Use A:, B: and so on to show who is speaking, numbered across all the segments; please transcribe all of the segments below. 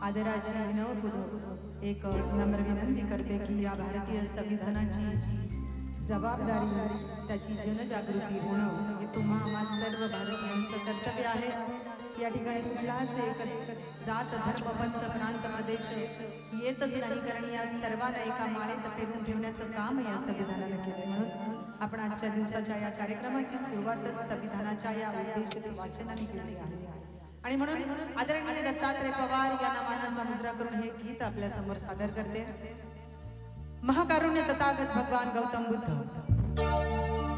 A: आदराची विनवपूर्वक एक नम्र विनंती करते की या भारतीय संविधानाची जबाबदारी त्याची जनजागृती होणं हे तुम्हा आम्हा सर्व भारतीयांचं कर्तव्य आहे। या ठिकाणी कुठलाच एक जात धर्म पंथ प्रांत प्रदेश येतच नाही, कारण या सर्वांना एका माळेत पेरून ठेवण्याचं काम या संविधानाने केलं। म्हणून आपण आजच्या दिवसाच्या या कार्यक्रमाची सुरुवातच संविधानाच्या या उद्देशित वाचनाने केली आहे आणि म्हणून आदरणीय दत्तात्रय पवार यांना मानाचा मुजरा करून हे गीत आपल्या समोर सादर करते। महाकारुण्य तथागत भगवान गौतम बुद्ध,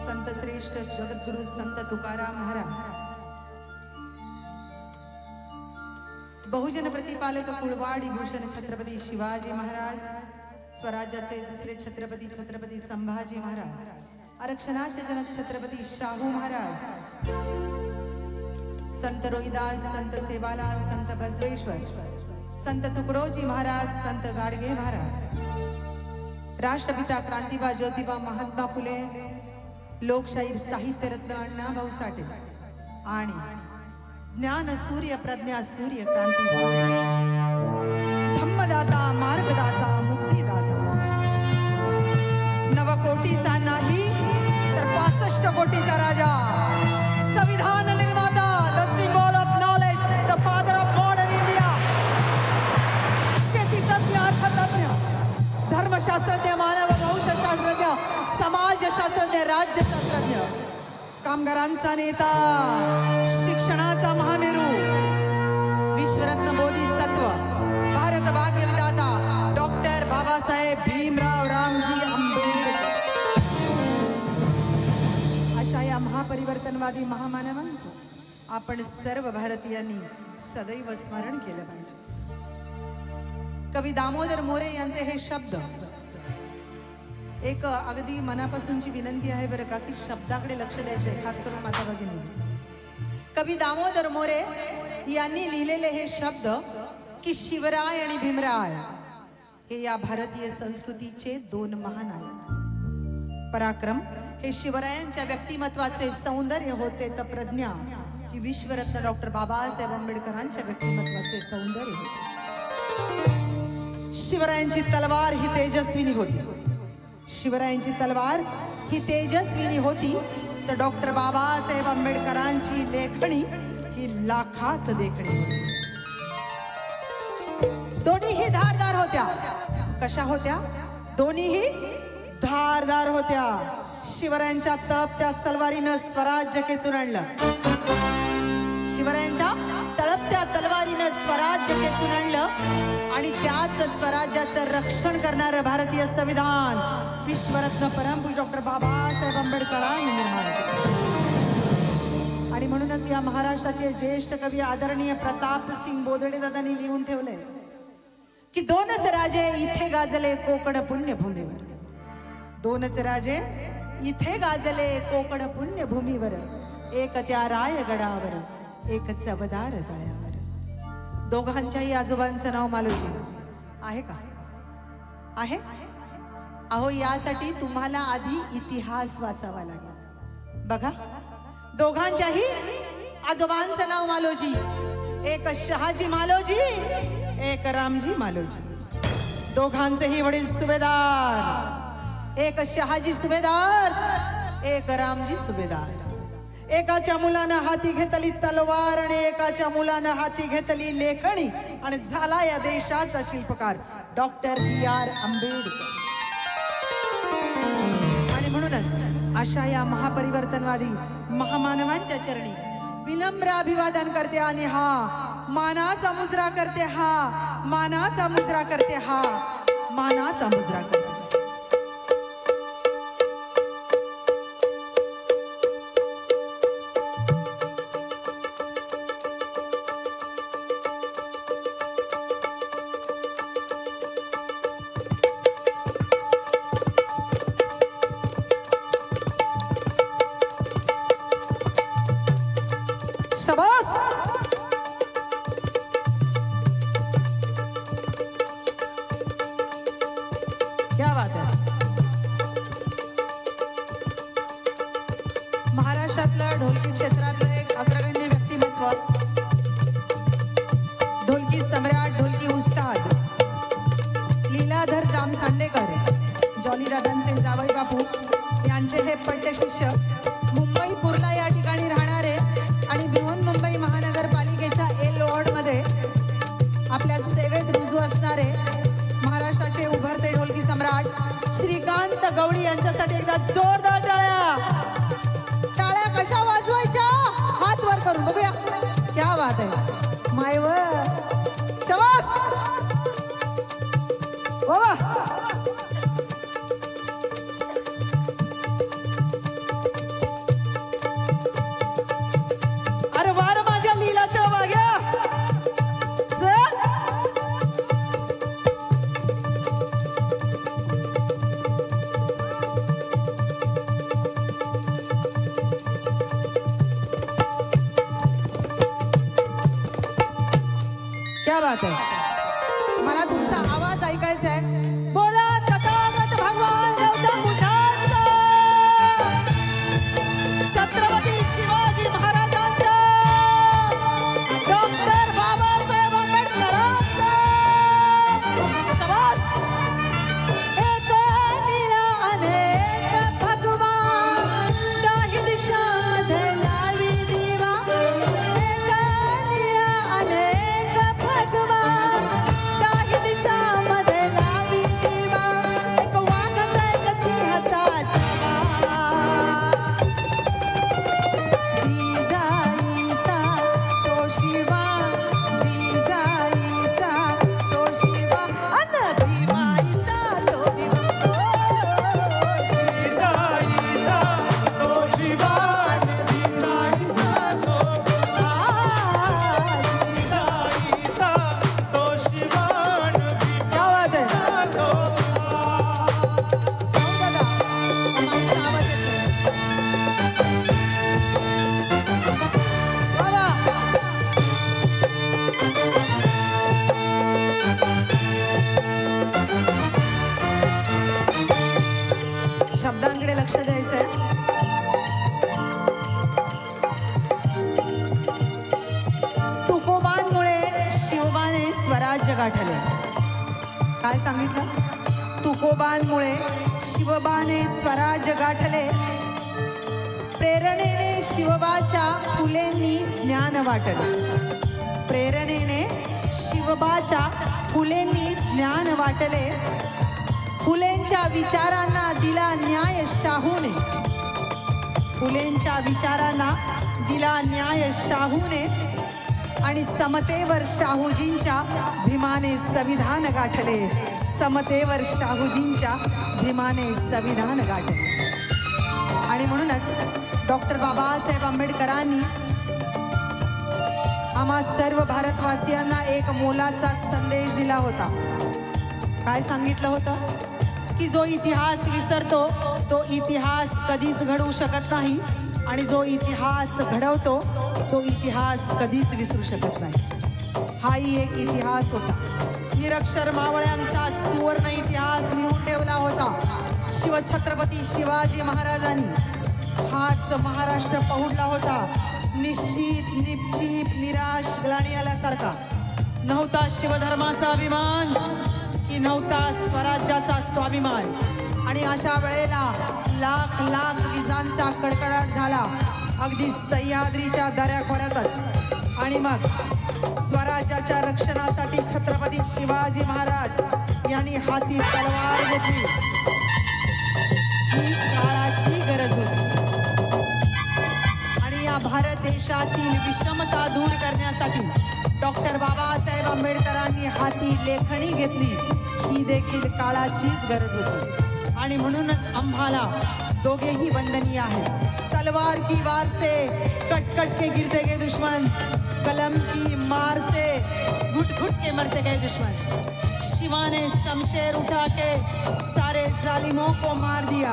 A: संत श्रेष्ठ जगद्गुरु संत तुकाराम महाराज, बहुजन प्रतिपालक कुळवाडी भूषण छत्रपती शिवाजी महाराज, स्वराज्याचे दुसरे छत्रपती छत्रपती संभाजी महाराज, आरक्षणाचे जनक छत्रपती शाहू महाराज, संत रोहिदास, संत सेवालाल, संत बसवेश्वर, संत तुकडोजी महाराज, संत गाडगे महाराज, राष्ट्रपिता क्रांतिबा ज्योतिबा महात्मा फुले, लोकशाहीर साहित्य रत्न अण्णाभाऊ साठे आणि ज्ञान सूर्य प्रज्ञा सूर्य क्रांती सूर्य, धम्मदाता मार्गदाता मुक्तिदाता, नवकोटीचा नाही तर 65 कोटीचा राजा, संविधान निर्माता, the symbol of knowledge, the father of modern India, शेती तज्ञ, अर्थतज्ञ, धर्मशास्त्रज्ञ, मानव भौतिकशास्त्रज्ञ, समाजशास्त्रज्ञ, राज्यशास्त्रज्ञ, कामगारांचा नेता, शिक्षणाचा महामेरू, विश्वरत्न बोधिसत्व, भारत भाग्य विधाता डॉक्टर बाबासाहेब भीमराव रामजी आंबेडकर अशा या महापरिवर्तनवादी महामानवांचं आपण सर्व भारतीयांनी सदैव स्मरण केलं पाहिजे। कवी दामोदर मोरे यांचे हे शब्द एक अगदी मनापासूनची विनंती आहे बरं का, की शब्दाकडे लक्ष द्यायचंय, खास करून माता भगिनी। कवी दामोदर मोरे यांनी लिहिलेले हे शब्द की शिवराय आणि भीमराय हे या भारतीय संस्कृतीचे दोन महान नायक। पराक्रम हे शिवरायांच्या व्यक्तिमत्वाचे सौंदर्य होते, तर प्रज्ञा ही विश्वरत्न डॉक्टर बाबासाहेब आंबेडकरांच्या व्यक्तिमत्वाचे सौंदर्य होते। शिवरायांची तलवार ही तेजस्विनी होती, शिवरायांची तलवार ही तेजस्विनी होती, तर डॉक्टर बाबासाहेब आंबेडकरांची लेखणी ही लाखात देखणी होती। दोन्हीही धारदार होत्या। कशा होत्या? दोन्हीही धारदार होत्या। शिवरायांच्या तळपत्या तलवारीनं स्वराज्य खेचून आणलं, शिवरायांच्या तळपत्या तलवारीनं स्वराज्य खेचून आणलं आणि त्याच स्वराज्याचं रक्षण करणारं भारतीय संविधान विश्वरत्न परमपूज्य डॉक्टर बाबासाहेब आंबेडकरांनी निर्माण केलं। आणि म्हणूनच या महाराष्ट्राचे ज्येष्ठ कवी आदरणीय प्रतापसिंग बोधडे दादांनी लिहून ठेवले की दोनच राजे इथे गाजले कोकण पुण्यभूमीवर, दोनच राजे इथे गाजले कोकण पुण्यभूमीवर, एक त्या रायगडावर, एक चवदार तळ्यावर। दोघांच्याही आजोबांचं नाव मालोजी आहे का? आहे? अहो, यासाठी तुम्हाला आधी इतिहास वाचावा लागेल। बघा, दोघांच्याही आजोबांचं नाव मालोजी, एक शहाजी मालोजी, एक रामजी मालोजी। दोघांचेही वडील सुभेदार, एक शहाजी सुभेदार, एक रामजी सुभेदार। एकाच्या मुलानं हाती घेतली तलवार आणि एकाच्या मुलानं हाती घेतली लेखणी आणि झाला या देशाचा शिल्पकार डॉक्टर B.R. आंबेडकर। आणि म्हणूनच अशा या महापरिवर्तनवादी महामानवांच्या चरणी विनम्र अभिवादन करते आणि हा मानाचा मुजरा करते, हा मानाचा मुजरा करते, हा मानाचा मुजरा करते। क्या बात है। महाराष्ट्रातलं ढोलकी क्षेत्रातलं एक अग्रगण्य व्यक्तिमत्व, ढोलकी सम्राट, ढोलकी खांडेकर जॉली दादांचे जावई बापू यांचे हे पट्टे शिष्य मुंबई कुर्ला या ठिकाणी राहणारे आणि बृहन्मुंबई महानगरपालिकेच्या एल वॉर्डमध्ये आपल्या सेवेत रुजू असणारे महाराष्ट्राचे उभरते ढोलकी सम्राट श्रीकांत गवळी यांच्यासाठी एकदा जोरदार टाळ्या. टाळ्या कशा वाजवायच्या? हात वर करून बघूया. क्या बात आहे मायवर. शाबास बाबा. अरे वार माझ्या लीलाच्या वाग्या. क्या बात है. मला तुमचा आवाज ऐकायचा आहे. बोला तथागत भगवान गौतम बुद्धांचा, छत्रपती शिवाजी महाराजांचा, डॉक्टर बाबासाहेब आंबेडकरांचा. शाबास. एक नीला अनेक भगवान दाही दिशा लावी दिवा. एक नीला अनेक भगवान दाही दिशा मध्ये लावी दिवा. एक वाघाचा एक सिंहाचा जवा. जिजाईचा तो शिवा, जिजाईचा तो शिवा अन भीमाईचा तो शिवा.
B: जिजाईचा तो शिवा आणि भीमाईचा तो जिजाईचा तो शिवा आणि
A: क्या बात है.
B: भीमाईचा तो
A: साऊंड दादा, माईचा आवाज येतोय. बाबा. शब्दांकडे लक्ष द्यायचंय. तुकोबांमुळे शिवबाने स्वराज्य गाठले. काय सांगितलं? तुकोबांमुळे शिवबाने स्वराज्य गाठले. प्रेरणेने शिवबाच्या फुलेंनी ज्ञान वाटले. प्रेरणेने शिवबाच्या फुलेंनी ज्ञान वाटले. फुलेंच्या विचारांना दिला न्याय शाहूने. फुलेंच्या विचारांना दिला न्याय शाहूने आणि समतेवर शाहूजींच्या भीमाने संविधान गाठले. समतेवर शाहूजींच्या भीमाने संविधान गाठले. आणि म्हणूनच डॉक्टर बाबासाहेब आंबेडकरांनी आम्हा सर्व भारतवासियांना एक मोलाचा संदेश दिला होता. काय सांगितलं होतं? की जो इतिहास विसरतो तो इतिहास कधीच घडवू शकत नाही आणि जो इतिहास घडवतो तो इतिहास कधीच विसरू शकत नाही. हाही एक इतिहास होता. निरक्षर मावळ्यांचा सुवर्ण इतिहास लिहून ठेवला होता शिवछत्रपती शिवाजी महाराजांनी. हाच महाराष्ट्र पहुडला होता. निश्चित निश्चित निराश ग्लानी आल्यासारखा. नव्हता शिवधर्माचा अभिमान की नव्हता स्वराज्याचा स्वाभिमान. आणि अशा वेळेला लाख लाख विजांचा कडकडाट झाला अगदी सह्याद्रीच्या दऱ्याखोऱ्यातच. आणि मग स्वराज्याच्या रक्षणासाठी छत्रपती शिवाजी महाराज यांनी हाती तलवार घेतली. ही काळाची गरज होती. आणि या भारत देशातील विषमता दूर करण्यासाठी डॉक्टर बाबासाहेब आंबेडकरांनी हाती लेखणी घेतली. ही देखील काळाचीच गरज होती. आणि म्हणूनच आम्हाला दोघेही वंदनीय आहेत. तलवार की वार से कट कट के गिरते गए दुश्मन, कलम की मार से घुट घुट के मरते गए दुश्मन. शिवा ने शमशेर उठा के सारे जालिमों को मार दिया.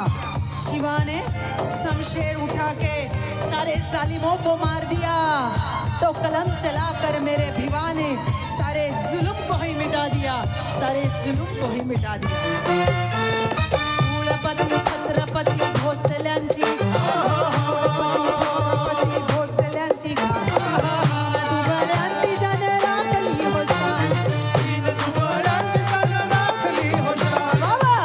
A: शिवा ने शमशेर उठा के सारे जालिमों को मार दिया. तो कलम चला कर मेरे भिवा ने सारे जुल्म को ही मिटा दिया. सारे जुल्म को ही मिटा दिया. कुलपती छत्रपती भोसल्यांची, छत्रपती भोसल्यांची दुबळ्यांची जन राखली हो शान. बाबा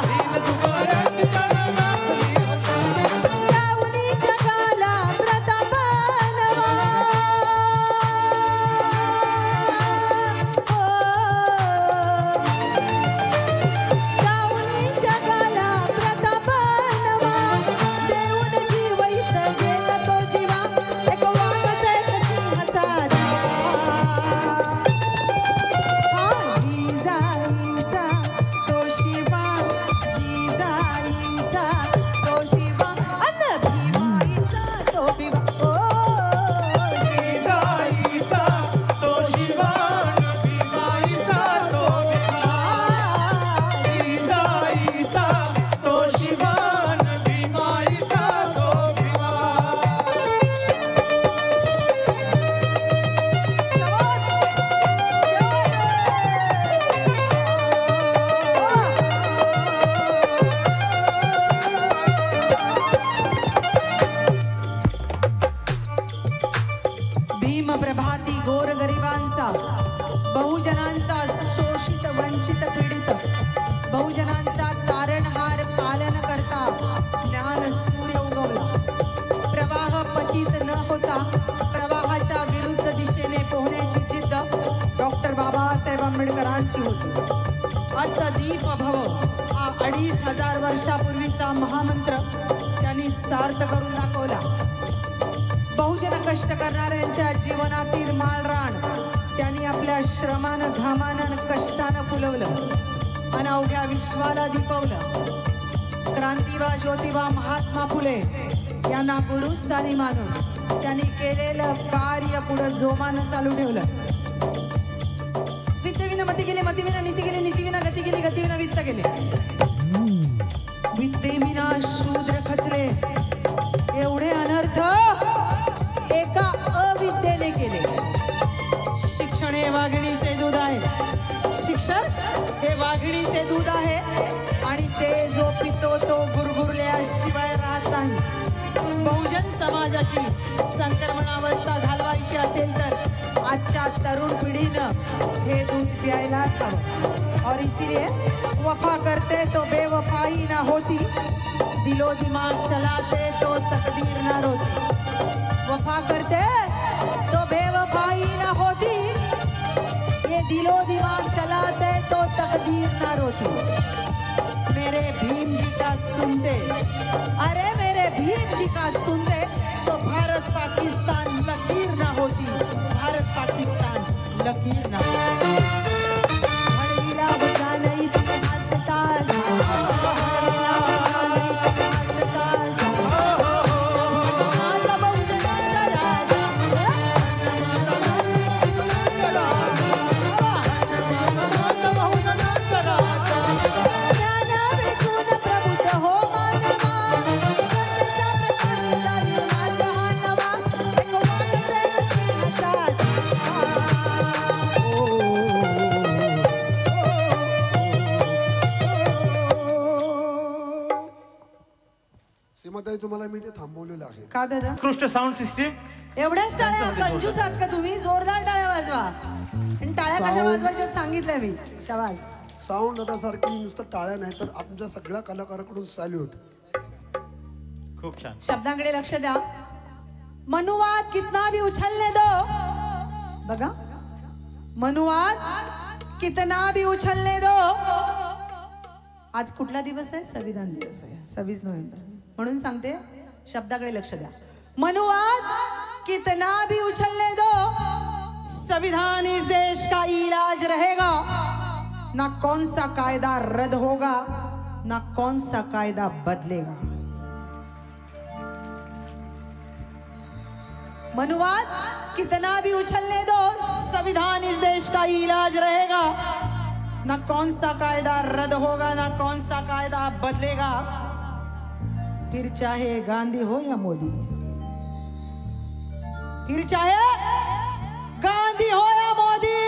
A: बहुजनांचा शोषित वंचित पीडित बहुजनांचा तारणहार पालन करता ज्ञान सूर्य उगवला. प्रवाह पतित न होता प्रवाहाच्या विरुद्ध दिशेने पोहण्याची जिद्द डॉक्टर बाबासाहेब आंबेडकरांची होती. अत्तदीप भव हा 2500 वर्षापूर्वीचा महामंत्र त्यांनी सार्थ करून दाखवला. बहुजन कष्ट करणाऱ्यांच्या जीवनातील मालरान त्यांनी आपल्या श्रमानं घामानं कष्टानं फुलवलं आणि अवघ्या विश्वाला दिपवलं. क्रांतिवा ज्योतिबा महात्मा फुले यांना गुरुस्थानी मानून त्यांनी केलेलं कार्य पुढे जोमानं चालू ठेवलं. विद्येविना मती गेले, मतीविना नीती गेली, नीतीविना गती गेली, गतीविना वित्त गेले. विद्येविना शूद्र खचले. एवढे अनर्थ एका अविद्येने केले. शिक्षण हे वाघिणीचे दूध आहे. शिक्षण हे वाघिणीचे दूध आहे आणि ते जो पितो तो गुरगुरल्याशिवाय राहत नाही. बहुजन समाजाची संक्रमणावस्था घालवायची असेल तर आजच्या तरुण पिढीनं हे दूध प्यायलाच हवं. और इसीलिए वफा करते तो बेवफाई ना होती, दिलो दिमाग चलाते तो तकदीर ना रोती. वफा करते तो बेवफाई ना होती, ये दिलो दिमाग चलाते तो तकदीर ना रोती. मेरे भीम जी का सुनते, अरे मेरे भीम जी का सुनते तो भारत पाकिस्तान लकीर ना होती. भारत पाकिस्तान लकीर ना होती. हडविला बजा नहीं तुम हंसता जा, हडविला बजा नहीं तुम हंसता जा. माझा बहुजनाचा राजा, ज्ञान विकून प्रबुद्ध हो मानवा, गरजेचा प्रकाशचा निर्माता हा नवा. एक वागते सिंहाचा
C: सीमाताई तुम्हाला मी ते थांबवलेलं आहे.
A: का दादा
B: उत्कृष्ट साऊंड सिस्टीम.
A: एवढ्याच टाळ्या कंजूस आहात का तुम्ही? जोरदार टाळ्या वाजवा. आणि टाळ्या कशा वाजवायच्या सांगितलंय मी. शाबास.
C: साऊंड सारखी नुसतं टाळ्या नाही तर आमच्या सगळ्या कलाकारांकडून सॅल्यूट.
B: खूप छान.
A: शब्दांकडे लक्ष द्या. मनुवाद कितना भी उछलने दो. बघा, मनुवाद कितना भी उछलने दो. आज कुठला दिवस आहे? संविधान दिवस आहे, 26 नोव्हेंबर. म्हणून सांगते, शब्दाकडे लक्ष द्या. मनुवाद कितना भी उछलने दो, संविधान इस देश का इलाज रहेगा. ना कौन सा कायदा रद्द होगा, ना कौन सा कायदा बदलेगा. मनुवाद कितना भी उछलने दो, संविधान इस देश का इलाज रहेगा. ना कौन सा कायदा रद्द होगा, ना कौन सा कायदा बदलेगा. फिर चाहे गांधी हो या मोदी, फिर चाहे गांधी हो या मोदी.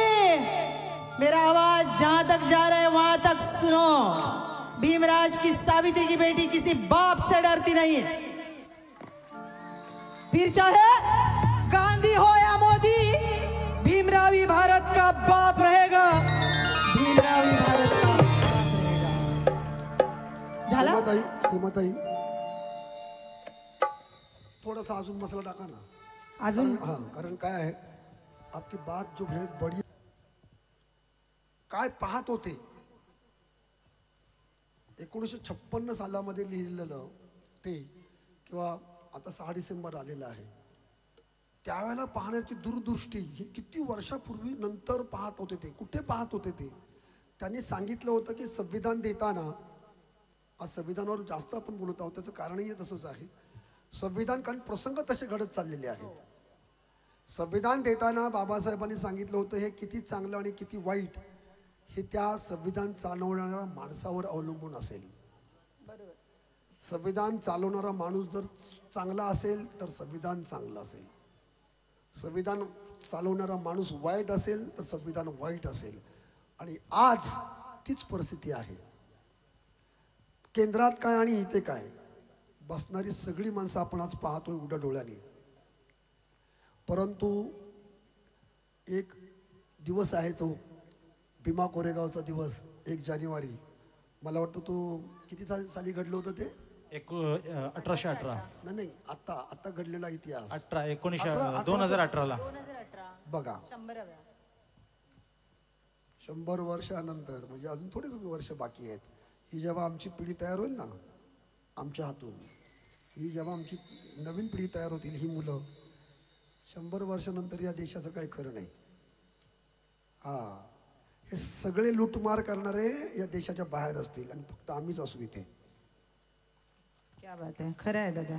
A: मेरा आवाज जहां तक जा रहा है वहां तक सुनो. भीमराज की सावित्री की बेटी किसी बाप से डरती नहीं है. फिर चाहे गांधी हो या मोदी, भीमरावी भारत का बाप रहेगा. भीमरावी भारत का बाप रहेगा. झाला?
C: सीमाताई थोडासा अजून मसाला टाका ना.
A: अजून
C: हाँ, कारण काय आहे, आपकी बात जो है बड़ी. काय पाहत होते 1956 सालामध्ये लिहिलेलं ते, किंवा आता 6 डिसेंबर आलेला आहे, त्यावेळेला पाहण्याची दूरदृष्टी ही किती वर्षापूर्वी नंतर पाहत होते ते. कुठे पाहत होते ते? त्यांनी सांगितलं होतं की संविधान देताना, आज संविधानावर जास्त आपण बोलत आहोत त्याचं कारणही तसंच आहे. संविधान कारण प्रसंग तसे घडत चाललेले आहेत. संविधान देताना बाबासाहेबांनी सांगितलं होतं हे किती चांगलं आणि किती वाईट हे त्या संविधान चालवणाऱ्या माणसावर अवलंबून असेल. संविधान चालवणारा माणूस जर चांगला असेल तर संविधान चांगलं असेल. संविधान चालवणारा माणूस वाईट असेल तर संविधान वाईट असेल. आणि आज तीच परिस्थिती आहे. केंद्रात काय आणि इथे काय, बसणारी सगळी माणसं आपण आज पाहतोय उघड्या डोळ्याने. परंतु एक दिवस आहे तो भीमा कोरेगावचा दिवस 1 जानेवारी. मला वाटतं तो किती साली घडलं होतं ते
B: 1818
C: नाही आता घडलेला इतिहास
B: 2018 2018
C: बघा
A: 100व्या
C: 100 वर्षानंतर म्हणजे अजून थोडेच वर्ष बाकी आहेत. ही जेव्हा आमची पिढी तयार होईल ना आमच्या हातून, ही जेव्हा आमची नवीन पिढी तयार होतील, ही मुलं 100 वर्षानंतर या देशाचं काही खरं नाही. हे सगळे लूटमार करणारे या देशाच्या बाहेर असतील आणि फक्त आम्हीच असू इथे.
A: क्या बात आहे, खरं आहे दादा.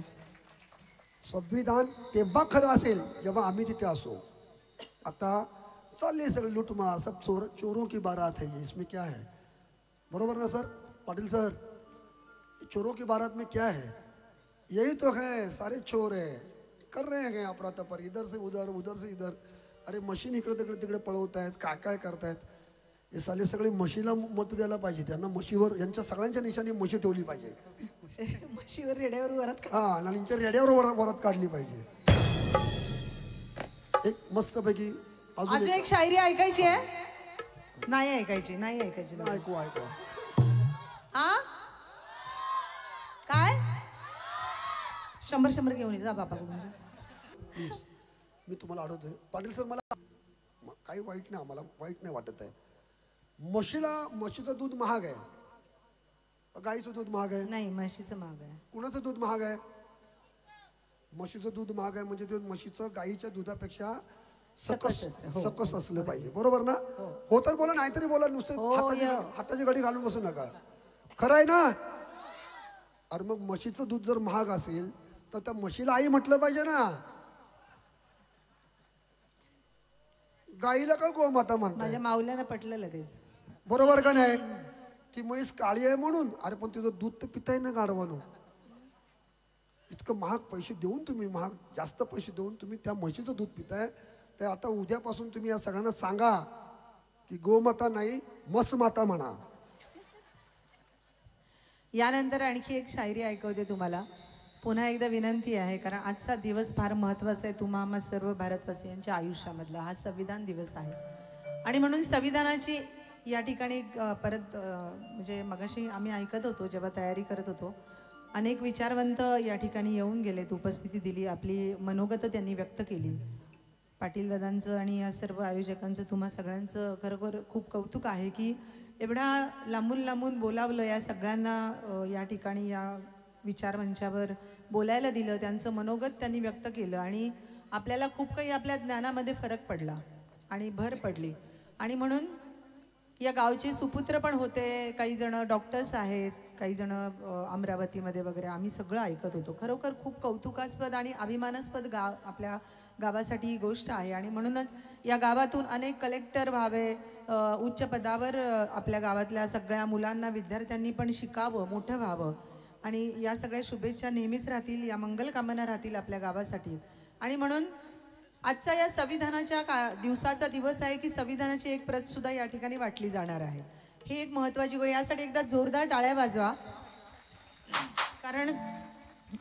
C: संविधान तेव्हा खरं असेल जेव्हा आम्ही तिथे असो. आता चालले सगळे लूटमार, सब चोरों की बारात है ये, इसमें क्या है? बरोबर ना सर, पाटिल सर? चोरों की बारात में क्या है? यही तो है, सारे चोर है, कर रहे हैं अफरातफर, इधर से उधर उधर से इधर. अरे मशीन इकडे तिकडे पळवत आहेत, काय करतायत. हे साले सगळे म्हशीला मत द्यायला पाहिजे. त्यांना म्हशीवर, यांच्या सगळ्यांच्या निशाणी म्हशी ठेवली पाहिजे.
A: म्हशीवर रेड्यावर वरात
C: आणि यांच्या रेड्यावर वरात काढली पाहिजे. एक मस्तपैकी
A: अजून एक शायरी ऐकायची आहे. नाही ऐकायची
C: ऐकू
A: हा काय 100 घेऊन जा बापा.
C: प्लीज मी तुम्हाला आठवतोय पाटील सर, मला काही वाईट नाही, आम्हाला वाईट नाही वाटत आहे. म्हशीचं दूध महाग आहे, गाईचं दूध महाग आहे?
A: नाही, म्हशीचं महाग आहे.
C: कुणाचं दूध महाग आहे? म्हशीचं दूध महाग आहे म्हणजे ते म्हशीचं गाईच्या दुधापेक्षा सकस असलं पाहिजे. बरोबर ना? हो तर बोला, नाहीतरी बोला. नुसते हाताची घडी घालून बसू नका. खरं आहे ना? अरे मग म्हशीचं दूध जर महाग असेल तर त्या म्हशीला आई म्हटलं पाहिजे ना. गाईला का गोमाता म्हणतात?
A: माझ्या माऊल्यानं पटलं लगेच.
C: बरोबर का नाही? ती म्हैस काळी आहे म्हणून. अरे पण तिचं दूध तर पिताय ना गाढवानं. इतकं महाग पैसे देऊन तुम्ही, जास्त पैसे देऊन तुम्ही त्या म्हशीचं दूध पिताय. तर आता उद्यापासून तुम्ही या सगळ्यांना सांगा की गोमाता नाही मस माता म्हणा.
A: यानंतर आणखी एक शायरी ऐकवते तुम्हाला. पुन्हा एकदा विनंती आहे, कारण आजचा दिवस फार महत्त्वाचा आहे तुम्हा आम्हा सर्व भारतवासियांच्या आयुष्यामधला. हा संविधान दिवस आहे आणि म्हणून संविधानाची या ठिकाणी परत म्हणजे मगाशी आम्ही ऐकत होतो जेव्हा तयारी करत होतो, अनेक विचारवंत या ठिकाणी येऊन गेलेत, उपस्थिती दिली, आपली मनोगत त्यांनी व्यक्त केली. पाटील दादांचं आणि या सर्व आयोजकांचं तुम्हा सगळ्यांचं खरोखर खूप कौतुक आहे की एवढा लांबून बोलावलं या सगळ्यांना, या ठिकाणी या विचारमंचावर बोलायला दिलं, त्यांचं मनोगत त्यांनी व्यक्त केलं आणि आपल्याला खूप काही आपल्या ज्ञानामध्ये फरक पडला आणि भर पडली. आणि म्हणून या गावचे सुपुत्र पण होते, काही जण डॉक्टर्स आहेत, काही जण अमरावतीमध्ये वगैरे, आम्ही सगळं ऐकत होतो. खरोखर खूप कौतुकास्पद आणि अभिमानास्पद आपल्या गावासाठी ही गोष्ट आहे. आणि म्हणूनच या गावातून अनेक कलेक्टर व्हावे, उच्च पदावर आपल्या गावातल्या सगळ्या मुलांना, विद्यार्थ्यांनी पण शिकावं, मोठं व्हावं. आणि या सगळ्या शुभेच्छा नेहमीच राहतील, या मंगल कामना राहतील आपल्या गावासाठी. आणि म्हणून आजचा या संविधानाच्या दिवसाचा दिवस आहे की संविधानाची एक प्रत सुद्धा या ठिकाणी वाटली जाणार आहे. ही एक महत्त्वाची गोष्ट. यासाठी एकदा जोरदार टाळ्या वाजवा. कारण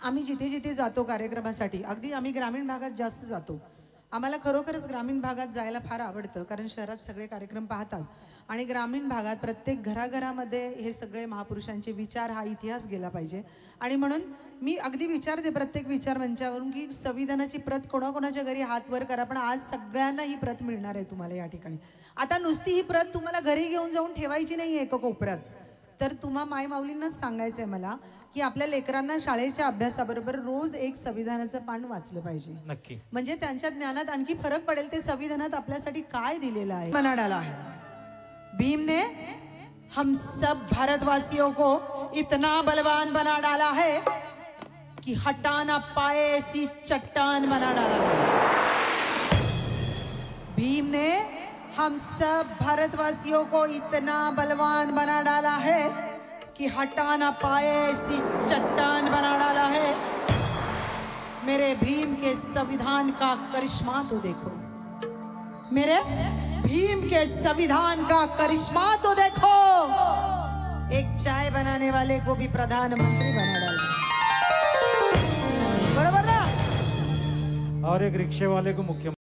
A: आम्ही जिथे जातो कार्यक्रमासाठी, अगदी आम्ही ग्रामीण भागात जास्त जातो. आम्हाला खरोखरच ग्रामीण भागात जायला फार आवडतं, कारण शहरात सगळे कार्यक्रम पाहतात आणि ग्रामीण भागात प्रत्येक घराघरामध्ये हे सगळे महापुरुषांचे विचार, हा इतिहास गेला पाहिजे. आणि म्हणून मी अगदी विचारते प्रत्येक विचार मंचावरून की संविधानाची प्रत कोणाकोणाच्या घरी हात वर करा, पण आज सगळ्यांना ही प्रत मिळणार आहे तुम्हाला या ठिकाणी. आता नुसती ही प्रत तुम्हाला घरी घेऊन जाऊन ठेवायची नाही आहे एका कोपऱ्यात, तर तुम्हा माय माऊलींनाच सांगायचं आहे मला की आपल्या लेकरांना शाळेच्या अभ्यासाबरोबर रोज एक संविधानाचं पान वाचलं पाहिजे.
B: नक्की.
A: म्हणजे त्यांच्या ज्ञानात आणखी फरक पडेल. ते संविधानात आपल्यासाठी काय दिलेलं आहे बनाडाला आहे. भीम ने हम सब भारतवासियों को इतना बलवान बना डाला है कि हटा ना पाए ऐसी चट्टान बना डाला है. भीम ने हम सब भारतवासियों को इतना बलवान बना डाला है कि हटा ना पाए ऐसी चट्टान बना डाला है. मेरे भीम के संविधान का करिश्मा तो देखो, मेरे भीम के संविधान का करिश्मा तो देखो. एक चाय बनाने वाले को भी प्रधानमंत्री बना डाला, बरोबर ना?
B: और एक रिक्शे वाले को मुख्यमंत्री.